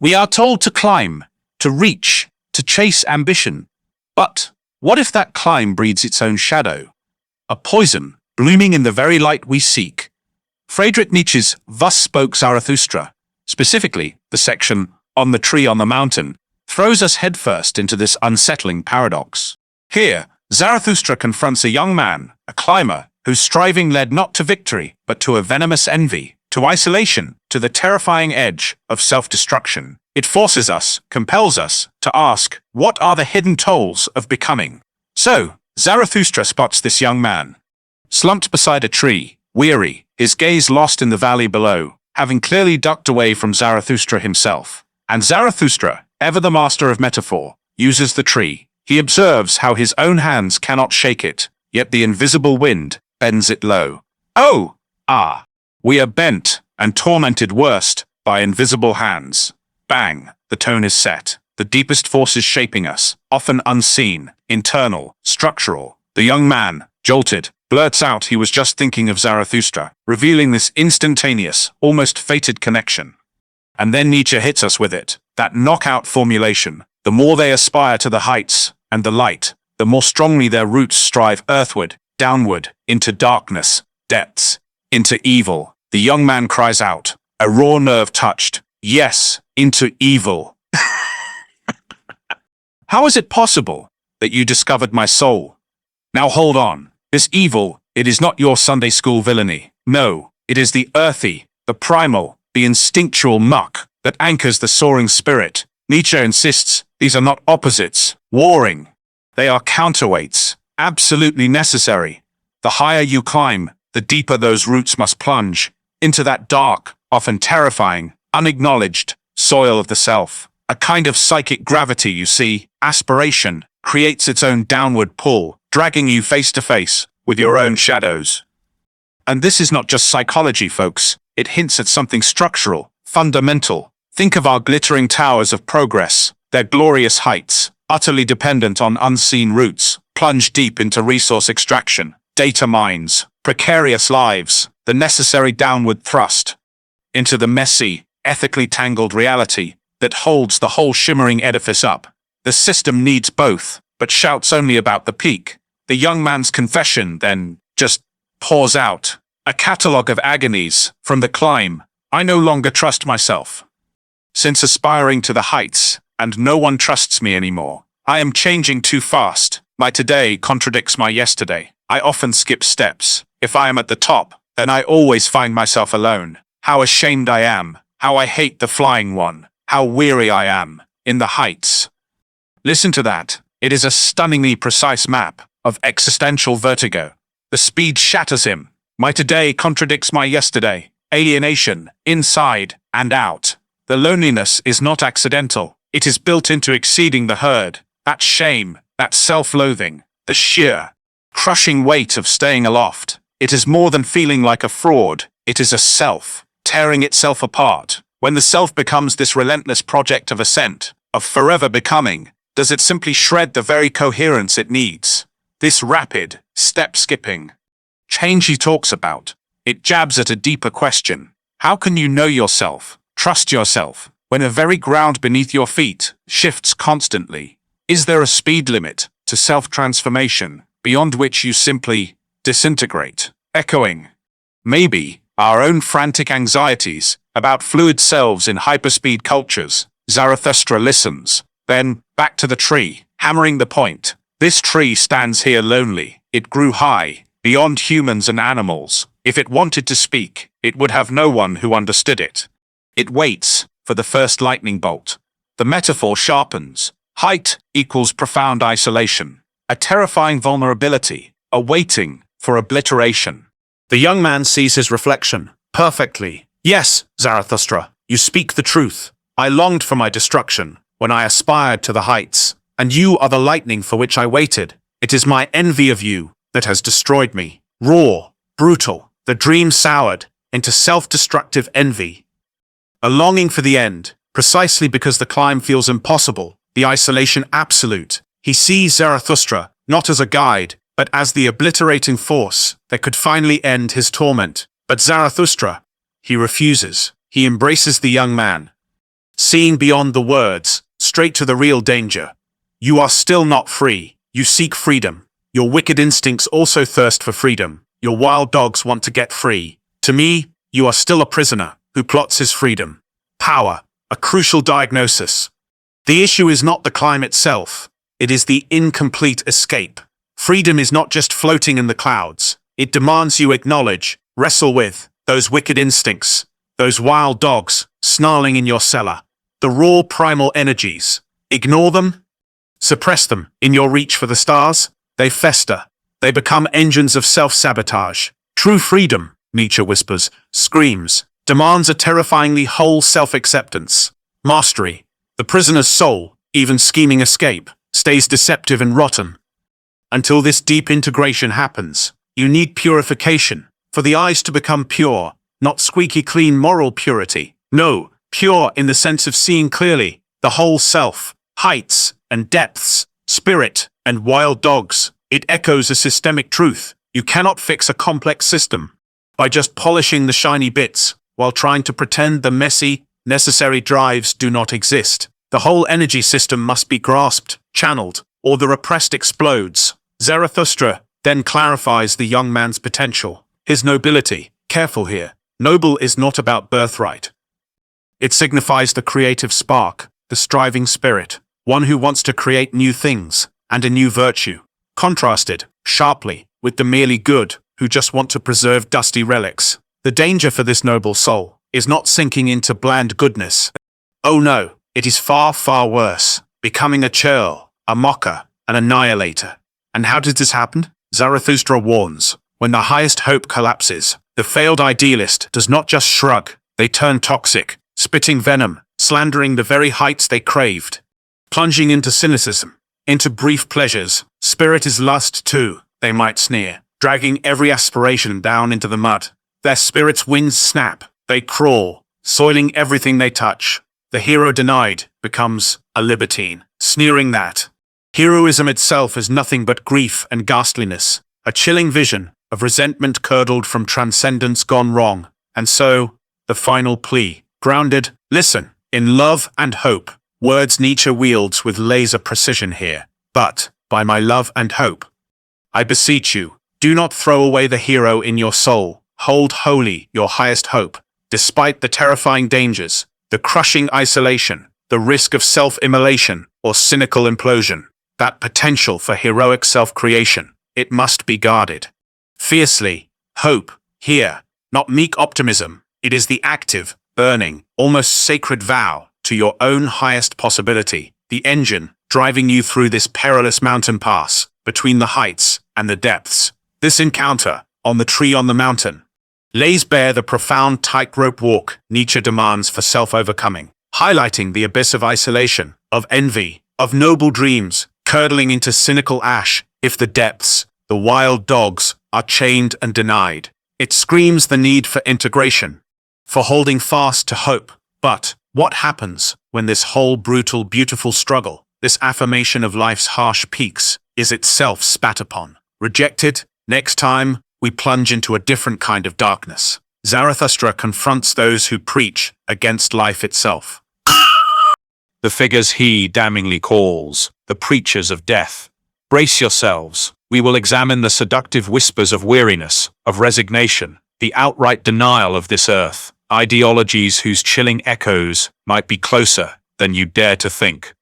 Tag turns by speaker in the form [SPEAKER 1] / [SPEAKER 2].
[SPEAKER 1] We are told to climb, to reach, to chase ambition. But what if that climb breeds its own shadow? A poison, blooming in the very light we seek. Friedrich Nietzsche's Thus Spoke Zarathustra, specifically the section On the Tree on the Mountain, throws us headfirst into this unsettling paradox. Here, Zarathustra confronts a young man, a climber, whose striving led not to victory, but to a venomous envy, to isolation, to the terrifying edge of self-destruction. It forces us, compels us, to ask, what are the hidden tolls of becoming? So, Zarathustra spots this young man, slumped beside a tree, weary, his gaze lost in the valley below, having clearly ducked away from Zarathustra himself. And Zarathustra, ever the master of metaphor, uses the tree. He observes how his own hands cannot shake it, yet the invisible wind bends it low. Oh, ah, we are bent and tormented worst by invisible hands. Bang, the tone is set. The deepest forces shaping us, often unseen, internal, structural. The young man, jolted, blurts out he was just thinking of Zarathustra, revealing this instantaneous, almost fated connection. And then Nietzsche hits us with it, that knockout formulation. The more they aspire to the heights and the light, the more strongly their roots strive earthward, downward, into darkness, depths, into evil. The young man cries out, a raw nerve touched, yes, into evil. How is it possible that you discovered my soul? Now hold on, this evil, it is not your Sunday school villainy. No, it is the earthy, the primal, the instinctual muck that anchors the soaring spirit. Nietzsche insists these are not opposites, warring. They are counterweights, absolutely necessary. The higher you climb, the deeper those roots must plunge, into that dark, often terrifying, unacknowledged soil of the self. A kind of psychic gravity, you see, aspiration, creates its own downward pull, dragging you face to face with your own shadows. And this is not just psychology, folks. It hints at something structural, fundamental. Think of our glittering towers of progress, their glorious heights, utterly dependent on unseen roots, plunge deep into resource extraction, data mines, precarious lives, the necessary downward thrust, into the messy, ethically tangled reality that holds the whole shimmering edifice up. The system needs both, but shouts only about the peak. The young man's confession then just pours out. A catalogue of agonies from the climb. I no longer trust myself. Since aspiring to the heights, and no one trusts me anymore. I am changing too fast. My today contradicts my yesterday. I often skip steps. If I am at the top, then I always find myself alone. How ashamed I am. How I hate the flying one. How weary I am. In the heights. Listen to that. It is a stunningly precise map of existential vertigo. The speed shatters him. My today contradicts my yesterday. Alienation, inside and out. The loneliness is not accidental. It is built into exceeding the herd. That shame, that self-loathing, the sheer, crushing weight of staying aloft. It is more than feeling like a fraud. It is a self, tearing itself apart. When the self becomes this relentless project of ascent, of forever becoming, does it simply shred the very coherence it needs? This rapid, step-skipping change he talks about, it jabs at a deeper question. How can you know yourself, trust yourself, when the very ground beneath your feet shifts constantly? Is there a speed limit to self-transformation beyond which you simply disintegrate? Echoing, maybe, our own frantic anxieties about fluid selves in hyperspeed cultures, Zarathustra listens. Then, back to the tree, hammering the point. This tree stands here lonely. It grew high, beyond humans and animals. If it wanted to speak, it would have no one who understood it. It waits for the first lightning bolt. The metaphor sharpens. Height equals profound isolation, a terrifying vulnerability, a waiting for obliteration. The young man sees his reflection perfectly. Yes, Zarathustra, you speak the truth. I longed for my destruction when I aspired to the heights, and you are the lightning for which I waited. It is my envy of you that has destroyed me. Raw, brutal, the dream soured into self-destructive envy. A longing for the end, precisely because the climb feels impossible, the isolation absolute. He sees Zarathustra not as a guide, but as the obliterating force that could finally end his torment. But Zarathustra, he refuses. He embraces the young man. seeing beyond the words, straight to the real danger. You are still not free. You seek freedom. Your wicked instincts also thirst for freedom. Your wild dogs want to get free. To me, you are still a prisoner who plots his freedom. Power, a crucial diagnosis. The issue is not the climb itself. It is the incomplete escape. Freedom is not just floating in the clouds. It demands you acknowledge, wrestle with, those wicked instincts, those wild dogs, snarling in your cellar. The raw primal energies. Ignore them? Suppress them in your reach for the stars? They fester. They become engines of self-sabotage. True freedom, Nietzsche whispers, screams, demands a terrifyingly whole self-acceptance. Mastery. The prisoner's soul, even scheming escape, stays deceptive and rotten. Until this deep integration happens, you need purification, for the eyes to become pure, not squeaky clean moral purity. No, pure in the sense of seeing clearly, the whole self, heights and depths, spirit and wild dogs. It echoes a systemic truth. You cannot fix a complex system by just polishing the shiny bits while trying to pretend the messy, necessary drives do not exist. The whole energy system must be grasped, channeled, or the repressed explodes. Zarathustra then clarifies the young man's potential, his nobility. Careful here. Noble is not about birthright. It signifies the creative spark, the striving spirit, one who wants to create new things and a new virtue, contrasted, sharply, with the merely good, who just want to preserve dusty relics. The danger for this noble soul is not sinking into bland goodness. Oh no, it is far, far worse, becoming a churl, a mocker, an annihilator. And how did this happen? Zarathustra warns, when the highest hope collapses, the failed idealist does not just shrug, they turn toxic, spitting venom, slandering the very heights they craved, plunging into cynicism, into brief pleasures. Spirit is lust too, they might sneer, dragging every aspiration down into the mud. Their spirit's wings snap, they crawl, soiling everything they touch. The hero denied becomes a libertine, sneering that heroism itself is nothing but grief and ghastliness, a chilling vision of resentment curdled from transcendence gone wrong. And so, the final plea, grounded, listen, in love and hope. Words Nietzsche wields with laser precision here. But, by my love and hope, I beseech you, do not throw away the hero in your soul. Hold holy your highest hope, despite the terrifying dangers, the crushing isolation, the risk of self-immolation or cynical implosion. That potential for heroic self-creation, it must be guarded. Fiercely, hope, here, not meek optimism, it is the active, burning, almost sacred vow to your own highest possibility, the engine driving you through this perilous mountain pass, between the heights and the depths. This encounter, on the tree on the mountain, lays bare the profound tightrope walk Nietzsche demands for self-overcoming, highlighting the abyss of isolation, of envy, of noble dreams, curdling into cynical ash if the depths, the wild dogs, are chained and denied. It screams the need for integration, for holding fast to hope. But what happens when this whole brutal, beautiful struggle, this affirmation of life's harsh peaks, is itself spat upon, rejected? Next time, we plunge into a different kind of darkness. Zarathustra confronts those who preach against life itself. The figures he damningly calls the preachers of death. Brace yourselves. We will examine the seductive whispers of weariness, of resignation, the outright denial of this earth, ideologies whose chilling echoes might be closer than you dare to think.